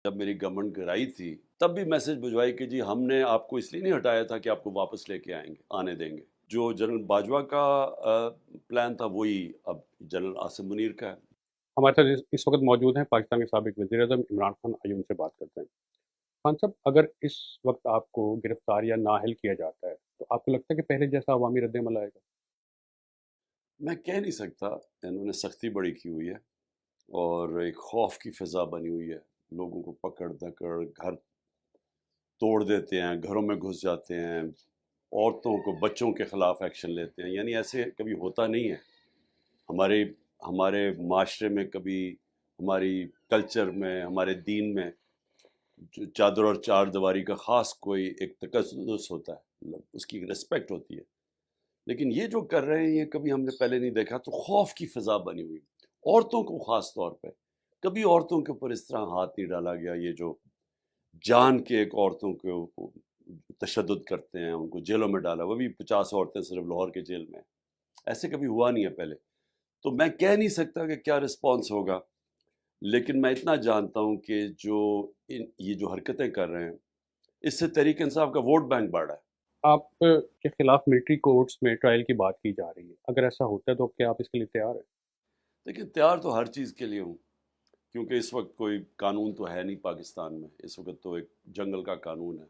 جب میری گورنمنٹ گرائی تھی تب بھی میسج بھجوائی کہ جی ہم نے آپ کو اس لیے نہیں ہٹایا تھا کہ آپ کو واپس لے کے آنے دیں گے. جو جنرل باجوہ کا پلان تھا وہی اب جنرل عاصم منیر کا ہے. ہمارے ساتھ اس وقت موجود ہیں پاکستان کے سابق وزیر اعظم عمران خان. آئیے ان سے بات کرتے ہیں. خان صاحب، اگر اس وقت آپ کو گرفتار یا نااہل کیا جاتا ہے تو آپ کو لگتا ہے کہ پہلے جیسا عوامی رد عمل آئے گا؟ میں کہہ نہیں سکتا. انہوں نے سختی بڑی کی ہوئی ہے اور ایک خوف کی فضا بنی ہوئی ہے. لوگوں کو پکڑ دکڑ گھر توڑ دیتے ہیں، گھروں میں گھس جاتے ہیں، عورتوں کو بچوں کے خلاف ایکشن لیتے ہیں. یعنی ایسے کبھی ہوتا نہیں ہے ہمارے ہمارے معاشرے میں. کبھی ہماری کلچر میں، ہمارے دین میں جو چادر اور چار دیواری کا خاص کوئی ایک تقدس ہوتا ہے، اس کی رسپیکٹ ہوتی ہے. لیکن یہ جو کر رہے ہیں یہ کبھی ہم نے پہلے نہیں دیکھا. تو خوف کی فضا بنی ہوئی، عورتوں کو خاص طور پہ. کبھی عورتوں کے اوپر اس طرح ہاتھ نہیں ڈالا گیا. یہ جو جان کے ایک عورتوں کو تشدد کرتے ہیں، ان کو جیلوں میں ڈالا، وہ بھی 50 عورتیں صرف لاہور کے جیل میں. ایسے کبھی ہوا نہیں ہے پہلے. تو میں کہہ نہیں سکتا کہ کیا رسپانس ہوگا، لیکن میں اتنا جانتا ہوں کہ یہ جو حرکتیں کر رہے ہیں اس سے تحریک انصاف کا ووٹ بینک بڑھا ہے. آپ کے خلاف ملٹری کورٹس میں ٹرائل کی بات کی جا رہی ہے، اگر ایسا ہوتا ہے تو کیا آپ اس کے لیے تیار ہیں؟ لیکن تیار تو ہر چیز کے لیے ہوں، کیونکہ اس وقت کوئی قانون تو ہے نہیں پاکستان میں. اس وقت تو ایک جنگل کا قانون ہے.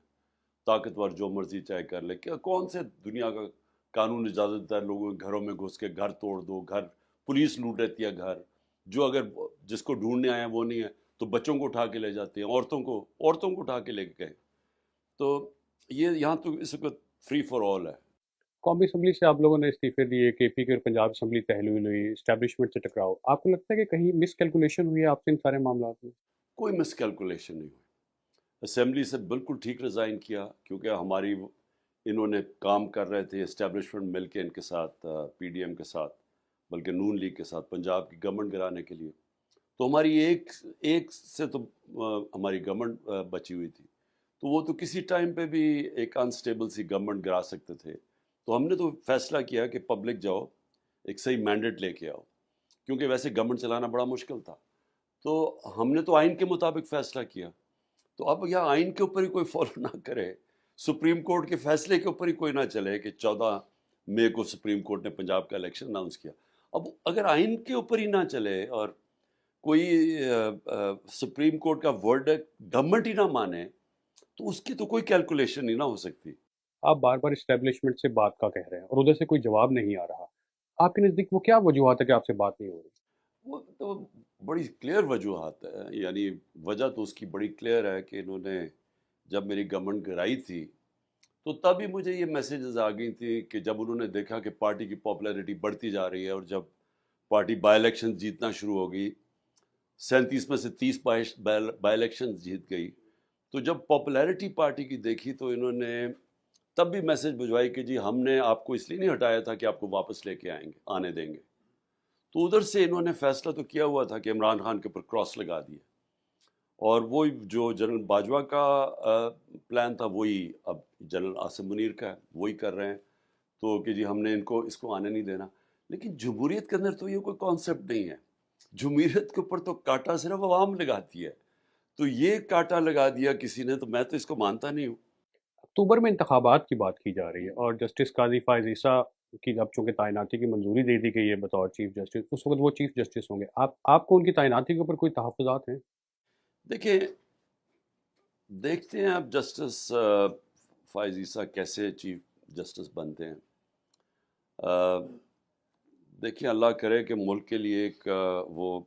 طاقتور جو مرضی چاہے کر لے. کیا کون سے دنیا کا قانون اجازت دیتا ہے لوگوں کے گھروں میں گھس کے گھر توڑ دو؟ گھر پولیس لوٹ لیتی ہے گھر. جو اگر جس کو ڈھونڈنے آئے ہیں وہ نہیں ہے تو بچوں کو اٹھا کے لے جاتے ہیں، عورتوں کو اٹھا کے لے کے گئے. تو یہ یہاں تو اس وقت فری فار آل ہے. قومی اسمبلی سے آپ لوگوں نے استعفے دیے، کے پی کے اور پنجاب اسمبلی تحلیل ہوئی، اسٹیبلشمنٹ سے ٹکراؤ. آپ کو لگتا ہے کہ کہیں مس کیلکولیشن ہوئی ہے آپ سے ان سارے معاملات میں؟ کوئی مس کیلکولیشن نہیں ہوئی. اسمبلی سے بالکل ٹھیک ریزائن کیا، کیونکہ انہوں نے کام کر رہے تھے اسٹیبلشمنٹ مل کے ان کے ساتھ، پی ڈی ایم کے ساتھ، بلکہ نون لیگ کے ساتھ پنجاب کی گورنمنٹ گرانے کے لیے. تو ہماری ایک سے تو ہماری گورنمنٹ بچی ہوئی تھی. تو وہ تو کسی ٹائم پہ بھی ایک انسٹیبل سی گورنمنٹ گرا سکتے تھے. تو ہم نے تو فیصلہ کیا کہ پبلک جاؤ، ایک صحیح مینڈیٹ لے کے آؤ، کیونکہ ویسے گورنمنٹ چلانا بڑا مشکل تھا. تو ہم نے تو آئین کے مطابق فیصلہ کیا. تو اب یہاں آئین کے اوپر ہی کوئی فالو نہ کرے، سپریم کورٹ کے فیصلے کے اوپر ہی کوئی نہ چلے کہ 14 مئی کو سپریم کورٹ نے پنجاب کا الیکشن اناؤنس کیا. اب اگر آئین کے اوپر ہی نہ چلے اور کوئی سپریم کورٹ کا ورڈ گورنمنٹ ہی نہ مانے تو اس کی تو کوئی کیلکولیشن نہیں نہ ہو سکتی. آپ بار بار اسٹیبلشمنٹ سے بات کا کہہ رہے ہیں اور ادھر سے کوئی جواب نہیں آ رہا. آپ کے نزدیک وہ کیا وجوہات ہے کہ آپ سے بات نہیں ہو رہی؟ وہ تو بڑی کلیئر وجوہات ہے. یعنی وجہ تو اس کی بڑی کلیئر ہے کہ انہوں نے جب میری گورنمنٹ گرائی تھی تو تب ہی مجھے یہ میسیجز آ گئی تھی کہ جب انہوں نے دیکھا کہ پارٹی کی پاپولیرٹی بڑھتی جا رہی ہے اور جب پارٹی بائی الیکشن جیتنا شروع ہو گئی، 37 میں سے 30 بائی الیکشن جیت گئی، تو جب پاپولیرٹی پارٹی کی دیکھی تو انہوں نے تب بھی میسج بھجوائی کہ جی ہم نے آپ کو اس لیے نہیں ہٹایا تھا کہ آپ کو واپس لے کے آنے دیں گے. تو ادھر سے انہوں نے فیصلہ تو کیا ہوا تھا کہ عمران خان کے اوپر کراس لگا دیے. اور وہ جو جنرل باجوہ کا پلان تھا وہی اب جنرل عاصم منیر کا ہے، وہی کر رہے ہیں. تو کہ جی ہم نے اس کو آنے نہیں دینا. لیکن جمہوریت کے اندر تو یہ کوئی کانسیپٹ نہیں ہے. جمہوریت کے اوپر تو کاٹا صرف عوام لگاتی ہے. تو یہ کاٹا لگا دیا کسی نے، تو میں تو اس کو مانتا نہیں ہوں. اکتوبر میں انتخابات کی بات کی جا رہی ہے اور جسٹس قاضی فائز عیسیٰ کی اب چونکہ تعیناتی کی منظوری دے دی گئی ہے بطور چیف جسٹس، اس وقت وہ چیف جسٹس ہوں گے. آپ کو ان کی تعیناتی کے اوپر کوئی تحفظات ہیں؟ دیکھیں، دیکھتے ہیں اب جسٹس فائز عیسیٰ کیسے چیف جسٹس بنتے ہیں. دیکھیں اللہ کرے کہ ملک کے لیے ایک وہ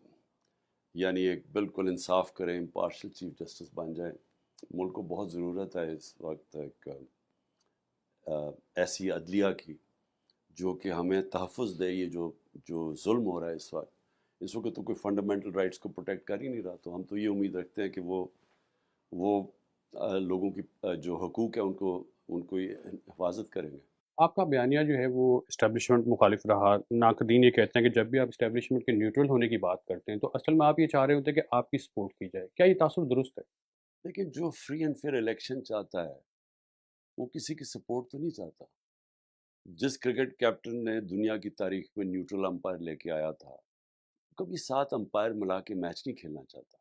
یعنی ایک بالکل انصاف کرے، امپارشل چیف جسٹس بن جائے. ملک کو بہت ضرورت ہے اس وقت ایک ایسی عدلیہ کی جو کہ ہمیں تحفظ دے. یہ جو ظلم ہو رہا ہے اس وقت تو کوئی فنڈامنٹل رائٹس کو پروٹیکٹ کر ہی نہیں رہا. تو ہم تو یہ امید رکھتے ہیں کہ وہ لوگوں کی جو حقوق ہے ان کو یہ حفاظت کریں گے. آپ کا بیانیہ جو ہے وہ اسٹیبلشمنٹ مخالف رہا. ناقدین یہ کہتے ہیں کہ جب بھی آپ اسٹیبلشمنٹ کے نیوٹرل ہونے کی بات کرتے ہیں تو اصل میں آپ یہ چاہ رہے ہوتے ہیں کہ آپ کی سپورٹ کی جائے. کیا یہ تاثر درست ہے؟ لیکن جو فری اینڈ فیئر الیکشن چاہتا ہے وہ کسی کی سپورٹ تو نہیں چاہتا. جس کرکٹ کیپٹن نے دنیا کی تاریخ میں نیوٹرل امپائر لے کے آیا تھا، کبھی 7 امپائر ملا کے میچ نہیں کھیلنا چاہتا.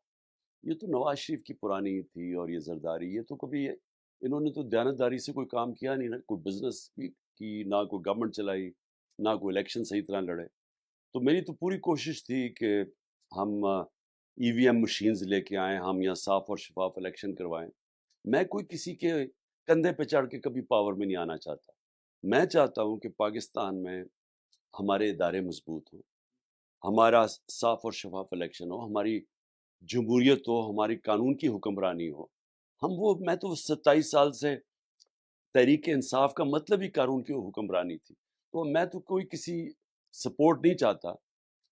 یہ تو نواز شریف کی پرانی تھی، اور یہ زرداری، یہ تو کبھی انہوں نے تو دیانتداری سے کوئی کام کیا نہیں نا، کوئی بزنس کی، نہ کوئی گورنمنٹ چلائی، نہ کوئی الیکشن صحیح طرح لڑے. تو میری تو پوری کوشش تھی کہ ہم ای وی ایم مشینز لے کے آئیں، ہم یہاں صاف اور شفاف الیکشن کروائیں. میں کوئی کسی کے کندھے پہ چڑھ کے کبھی پاور میں نہیں آنا چاہتا. میں چاہتا ہوں کہ پاکستان میں ہمارے ادارے مضبوط ہوں، ہمارا صاف اور شفاف الیکشن ہو، ہماری جمہوریت ہو، ہماری قانون کی حکمرانی ہو. میں تو 27 سال سے تحریک انصاف کا مطلب ہی قانون کی حکمرانی تھی. تو میں تو کوئی کسی سپورٹ نہیں چاہتا.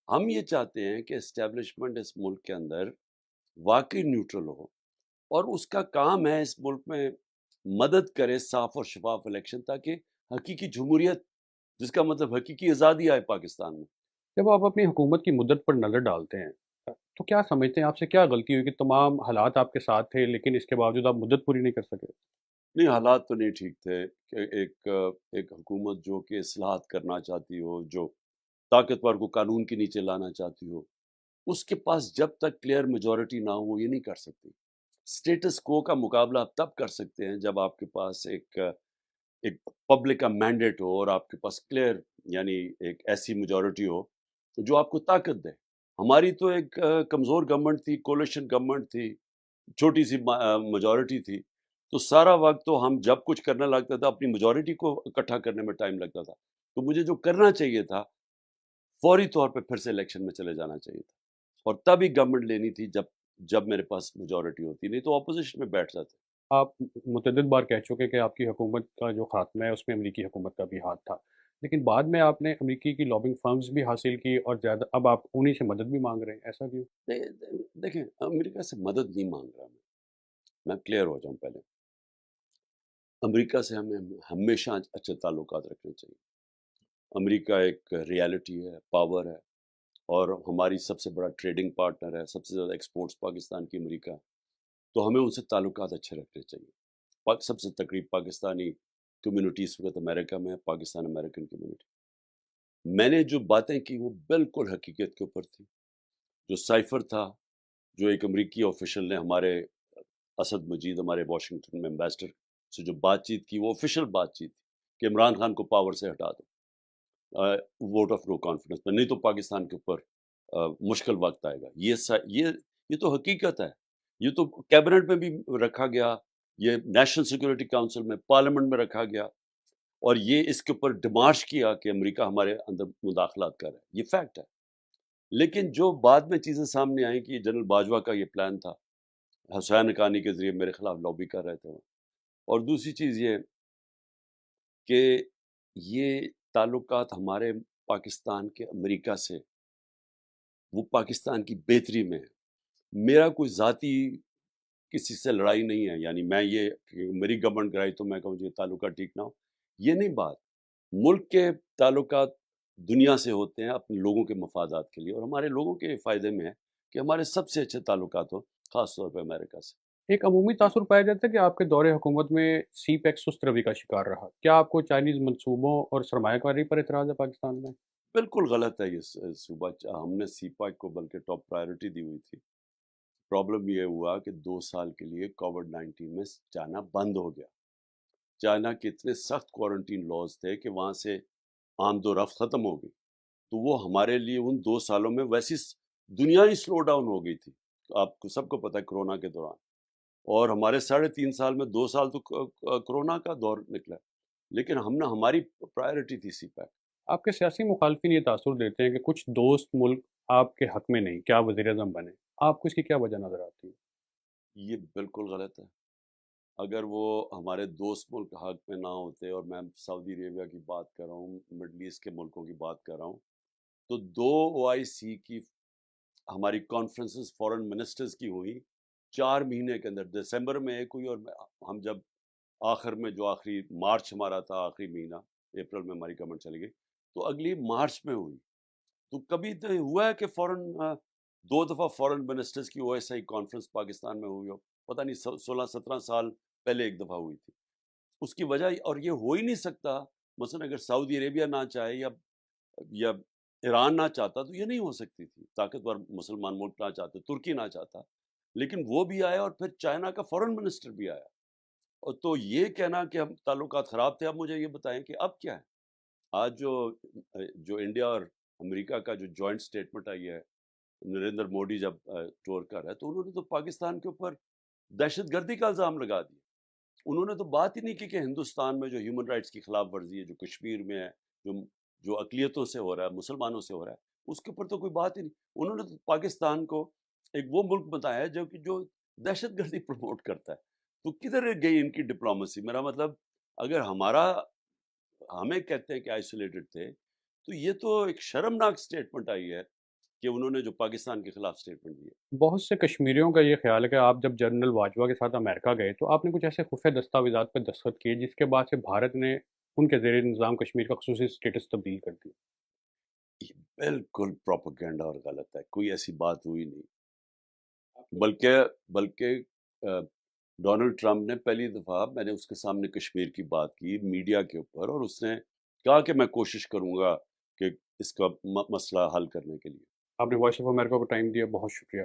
ہم یہ چاہتے ہیں کہ اسٹیبلشمنٹ اس ملک کے اندر واقعی نیوٹرل ہو، اور اس کا کام ہے اس ملک میں مدد کرے صاف اور شفاف الیکشن، تاکہ حقیقی جمہوریت، جس کا مطلب حقیقی آزادی آئے پاکستان میں. جب آپ اپنی حکومت کی مدت پر نظر ڈالتے ہیں تو کیا سمجھتے ہیں آپ سے کیا غلطی ہوئی کہ تمام حالات آپ کے ساتھ تھے لیکن اس کے باوجود آپ مدت پوری نہیں کر سکے؟ نہیں، حالات تو نہیں ٹھیک تھے کہ ایک حکومت جو کہ اصلاحات کرنا چاہتی ہو، جو طاقتور کو قانون کے نیچے لانا چاہتی ہو، اس کے پاس جب تک کلیئر میجورٹی نہ ہو وہ یہ نہیں کر سکتی. اسٹیٹس کو کا مقابلہ آپ تب کر سکتے ہیں جب آپ کے پاس ایک پبلک کا مینڈیٹ ہو، اور آپ کے پاس کلیئر، یعنی ایک ایسی میجورٹی ہو جو آپ کو طاقت دے. ہماری تو ایک کمزور گورنمنٹ تھی، کولیشن گورنمنٹ تھی، چھوٹی سی میجورٹی تھی. تو سارا وقت تو ہم جب کچھ کرنے لگتا تھا اپنی میجورٹی کو اکٹھا کرنے میں ٹائم لگتا تھا. تو مجھے جو کرنا چاہیے تھا، فوری طور پہ پھر سے الیکشن میں چلے جانا چاہیے تھا، اور تب ہی گورنمنٹ لینی تھی جب میرے پاس میجورٹی ہوتی، نہیں تو اپوزیشن میں بیٹھ جاتے. آپ متعدد بار کہہ چکے کہ آپ کی حکومت کا جو خاتمہ ہے اس میں امریکی حکومت کا بھی ہاتھ تھا، لیکن بعد میں آپ نے امریکی کی لابنگ فرمز بھی حاصل کی اور زیادہ اب آپ انہی سے مدد بھی مانگ رہے ہیں، ایسا کیوں؟ دیکھیں، امریکہ سے مدد نہیں مانگ رہا میں کلیئر ہو جاؤں پہلے. امریکہ سے ہمیں ہمیشہ اچھے تعلقات رکھنے چاہیے. امریکہ ایک ریالٹی ہے، پاور ہے، اور ہماری سب سے بڑا ٹریڈنگ پارٹنر ہے. سب سے زیادہ ایکسپورٹس پاکستان کی امریکہ ہے. تو ہمیں ان سے تعلقات اچھے رکھنے چاہیے. سب سے تقریب پاکستانی کمیونٹی اس وقت امریکہ میں ہے، پاکستان امریکن کمیونٹی. میں نے جو باتیں کی وہ بالکل حقیقت کے اوپر تھی. جو سائفر تھا، جو ایک امریکی آفیشل نے ہمارے اسد مجید، ہمارے واشنگٹن میں امبیسڈر سے جو بات چیت کی، وہ آفیشل بات چیت تھی کہ عمران خان کو پاور سے ہٹا دو ووٹ آف نو کانفیڈنس میں، نہیں تو پاکستان کے اوپر مشکل وقت آئے گا. یہ تو حقیقت ہے. یہ تو کیبنٹ میں بھی رکھا گیا، یہ نیشنل سیکورٹی کاؤنسل میں، پارلیمنٹ میں رکھا گیا، اور یہ اس کے اوپر ڈمانڈ کیا کہ امریکہ ہمارے اندر مداخلات کر رہا ہے. یہ فیکٹ ہے. لیکن جو بعد میں چیزیں سامنے آئیں کہ جنرل باجوہ کا یہ پلان تھا، حسین حقانی کے ذریعے میرے خلاف لابی کر رہے تھے وہ. اور دوسری چیز یہ کہ یہ تعلقات ہمارے پاکستان کے امریکہ سے، وہ پاکستان کی بہتری میں ہے. میرا کوئی ذاتی کسی سے لڑائی نہیں ہے، یعنی میں یہ کہ میری گورنمنٹ کرائی تو میں کہوں یہ تعلقات ٹھیک نہ ہو، یہ نہیں بات. ملک کے تعلقات دنیا سے ہوتے ہیں اپنے لوگوں کے مفادات کے لیے، اور ہمارے لوگوں کے فائدے میں ہے کہ ہمارے سب سے اچھے تعلقات ہوں، خاص طور پہ امریکہ سے. ایک عمومی تاثر پایا جاتا ہے کہ آپ کے دور حکومت میں سی پیک سست روی کا شکار رہا، کیا آپ کو چائنیز منصوبوں اور سرمایہ کاری پر اعتراض ہے پاکستان میں؟ بالکل غلط ہے یہ صوبہ. ہم نے سی پیک کو بلکہ ٹاپ پرائیورٹی دی ہوئی تھی. پرابلم یہ ہوا کہ 2 سال کے لیے کووڈ-19 میں چائنا بند ہو گیا. چائنا کے اتنے سخت کوارنٹین لاز تھے کہ وہاں سے آمد و رفت ختم ہو گئی. تو وہ ہمارے لیے ان 2 سالوں میں ویسی دنیا ہی سلو ڈاؤن ہو گئی تھی. آپ کو سب کو پتہ ہے کرونا کے دوران، اور ہمارے 3.5 سال میں 2 سال تو کرونا کا دور نکلا. لیکن ہماری پرائیورٹی تھی سی پیک. آپ کے سیاسی مخالفین یہ تاثر دیتے ہیں کہ کچھ دوست ملک آپ کے حق میں نہیں، کیا وزیر اعظم بنے؟ آپ کو اس کی کیا وجہ نظر آتی ہے؟ یہ بالکل غلط ہے. اگر وہ ہمارے دوست ملک حق میں نہ ہوتے، اور میں سعودی عربیہ کی بات کر رہا ہوں، مڈل ایسٹ کے ملکوں کی بات کر رہا ہوں، تو 2 OIC کی ہماری کانفرنسز فورن منسٹرز کی ہوئی 4 مہینے کے اندر. دسمبر میں ایک ہوئی، اور ہم جب آخر میں جو آخری مارچ ہمارا تھا، آخری مہینہ اپریل میں ہماری گورنمنٹ چلی گئی، تو اگلی مارچ میں ہوئی. تو کبھی تو ہوا ہے کہ 2 دفعہ فورن منسٹرز کی OSI کانفرنس پاکستان میں ہوئی ہو؟ پتہ نہیں 16-17 سال پہلے ایک دفعہ ہوئی تھی. اس کی وجہ، اور یہ ہو ہی نہیں سکتا، مثلا اگر سعودی عربیہ نہ چاہے یا ایران نہ چاہتا تو یہ نہیں ہو سکتی تھی. طاقتور مسلمان ملک نہ چاہتے، ترکی نہ چاہتا. لیکن وہ بھی آیا اور پھر چائنا کا فورن منسٹر بھی آیا. اور تو یہ کہنا کہ ہم تعلقات خراب تھے، اب مجھے یہ بتائیں کہ اب کیا ہے؟ آج جو انڈیا اور امریکہ کا جو جوائنٹ اسٹیٹمنٹ آئی ہے، نریندر مودی جب ٹور کر رہا ہے، تو انہوں نے تو پاکستان کے اوپر دہشت گردی کا الزام لگا دیا. انہوں نے تو بات ہی نہیں کی کہ ہندوستان میں جو ہیومن رائٹس کی خلاف ورزی ہے، جو کشمیر میں ہے، جو جو اقلیتوں سے ہو رہا ہے، مسلمانوں سے ہو رہا ہے، اس کے اوپر تو کوئی بات ہی نہیں. انہوں نے تو پاکستان کو ایک وہ ملک بتایا ہے جو دہشت گردی پروموٹ کرتا ہے. تو کدھر گئی ان کی ڈپلومسی؟ میرا مطلب اگر ہمیں کہتے ہیں کہ آئسولیٹڈ تھے، تو یہ تو ایک شرمناک سٹیٹمنٹ آئی ہے کہ انہوں نے جو پاکستان کے خلاف سٹیٹمنٹ دی ہے. بہت سے کشمیریوں کا یہ خیال ہے کہ آپ جب جنرل باجوہ کے ساتھ امریکہ گئے تو آپ نے کچھ ایسے خفیہ دستاویزات پر دستخط کیے جس کے بعد سے بھارت نے ان کے زیر نظام کشمیر کا خصوصی اسٹیٹس تبدیل کر دیا. یہ بالکل پروپیگنڈا اور غلط ہے، کوئی ایسی بات ہوئی نہیں. بلکہ ڈونلڈ ٹرمپ نے پہلی دفعہ، میں نے اس کے سامنے کشمیر کی بات کی میڈیا کے اوپر، اور اس نے کہا کہ میں کوشش کروں گا کہ اس کا مسئلہ حل کرنے کے لیے. آپ نے وائس آف امریکہ کو ٹائم دیا، بہت شکریہ.